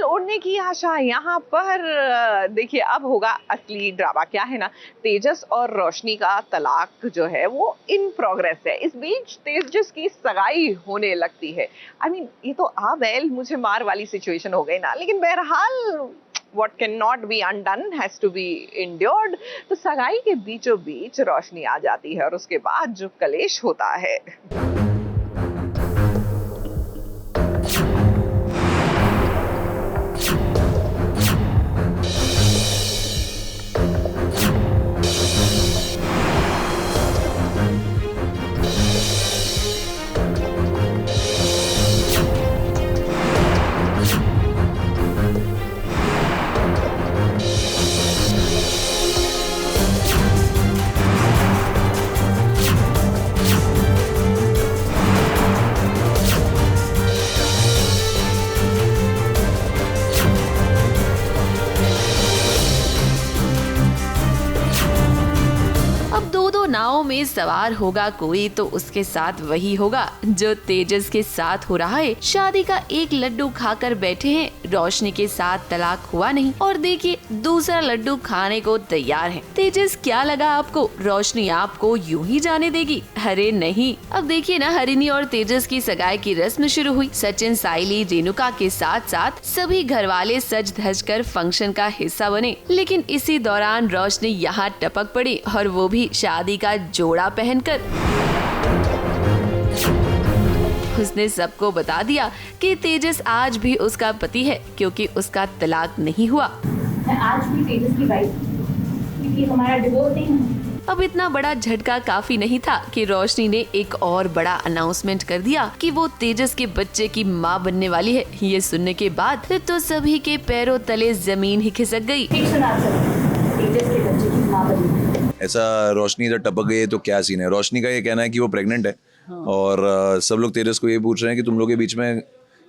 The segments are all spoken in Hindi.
बादल उड़ने की आशा यहाँ पर। देखिए अब होगा असली ड्रामा। क्या है ना, तेजस और रोशनी का तलाक जो है वो इन प्रोग्रेस है। इस बीच तेजस की सगाई होने लगती है। आई मीन ये तो वेल मुझे मार वाली सिचुएशन हो गई ना, लेकिन बहरहाल what cannot be undone has to be endured। तो सगाई के बीचों बीच रोशनी आ जाती है और उसके बाद जो कलेश होता है। नाव में सवार होगा कोई तो उसके साथ वही होगा जो तेजस के साथ हो रहा है। शादी का एक लड्डू खाकर बैठे हैं, रोशनी के साथ तलाक हुआ नहीं और देखिए दूसरा लड्डू खाने को तैयार है। तेजस क्या लगा आपको रोशनी आपको यूं ही जाने देगी? अरे नहीं। अब देखिए ना, हरिणी और तेजस की सगाई की रस्म शुरू हुई। सचिन, साइली, रेणुका के साथ साथ सभी घर वाले सज धज कर फंक्शन का हिस्सा बने। लेकिन इसी दौरान रोशनी यहाँ टपक पड़ी और वो भी शादी का जोड़ा पहनकर। उसने सबको बता दिया कि तेजस आज भी उसका पति है क्योंकि उसका तलाक नहीं हुआ। मैं आज भी तेजस की वाइफ क्योंकि हमारा डिवोर्स नहीं है। अब इतना बड़ा झटका काफी नहीं था कि रोशनी ने एक और बड़ा अनाउंसमेंट कर दिया कि वो तेजस के बच्चे की माँ बनने वाली है। ये सुनने के बाद तो सभी के पैरों तले जमीन ही खिसक गई। तेजस के बच्चे की माँ बनने ऐसा रोशनी इधर टपक गई है तो क्या सीन है? रोशनी का ये कहना है कि वो प्रेग्नेंट है। हाँ। और सब लोग तेजस को ये पूछ रहे हैं कि तुम लोग के बीच में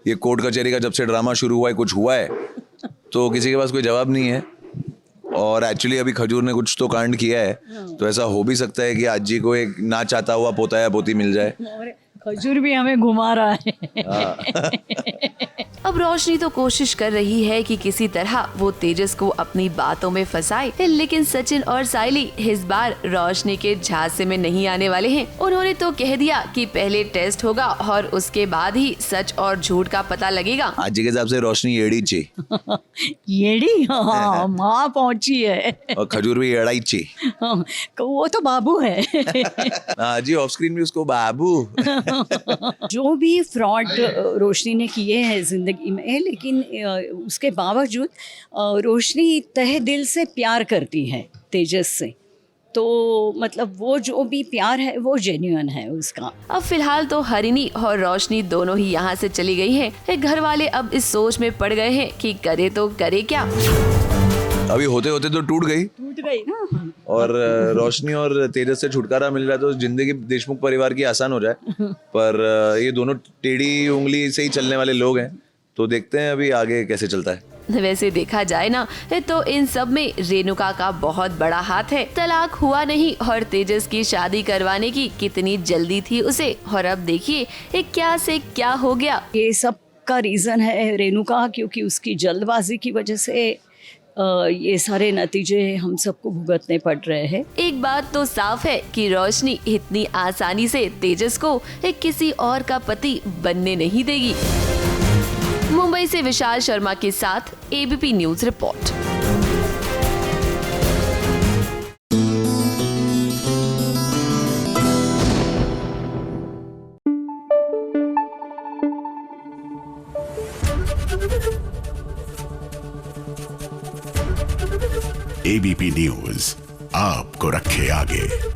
ये कोर्ट कचहरी का जब से ड्रामा शुरू हुआ है कुछ हुआ है? तो किसी के पास कोई जवाब नहीं है। और एक्चुअली अभी खजूर ने कुछ तो कांड किया है। हाँ। तो ऐसा हो भी सकता है कि आज जी को एक ना चाहता हुआ पोता या पोती मिल जाए। खजूर भी हमें घुमा रहा है। अब रोशनी तो कोशिश कर रही है कि किसी तरह वो तेजस को अपनी बातों में फंसाए, लेकिन सचिन और साइली इस बार रोशनी के झांसे में नहीं आने वाले हैं। उन्होंने तो कह दिया कि पहले टेस्ट होगा और उसके बाद ही सच और झूठ का पता लगेगा। आज जी के हिसाब से रोशनी येड़ी ची। येड़ी? हाँ, माँ पहुँची है। और खजूर भी येड़ा ही ची। वो तो बाबू है। जी ऑफ स्क्रीन भी उसको बाबू। जो भी फ्रॉड रोशनी ने किए हैं जिंदगी में, लेकिन उसके बावजूद रोशनी तहे दिल से प्यार करती है तेजस से। तो मतलब वो जो भी प्यार है वो जेन्युइन है उसका। अब फिलहाल तो हरिणी और रोशनी दोनों ही यहाँ से चली गई हैं। घर वाले अब इस सोच में पड़ गए हैं कि करे तो करे क्या। अभी होते होते तो टूट गई ना। और रोशनी और तेजस से छुटकारा मिल रहा है तो जिंदगी देशमुख परिवार की आसान हो जाए। पर ये दोनों टेढ़ी उंगली से ही चलने वाले लोग हैं, तो देखते हैं अभी आगे कैसे चलता है। वैसे देखा जाए ना तो इन सब में रेणुका का बहुत बड़ा हाथ है। तलाक हुआ नहीं और तेजस की शादी करवाने की कितनी जल्दी थी उसे, और अब देखिए क्या से क्या हो गया। ये सब का रीजन है रेणुका, क्योंकि उसकी जल्दबाजी की वजह से ये सारे नतीजे हम सबको भुगतने पड़ रहे हैं। एक बात तो साफ है कि रोशनी इतनी आसानी से तेजस को किसी और का पति बनने नहीं देगी। मुंबई से विशाल शर्मा के साथ ABP news report. ABP news आपको रखे आगे।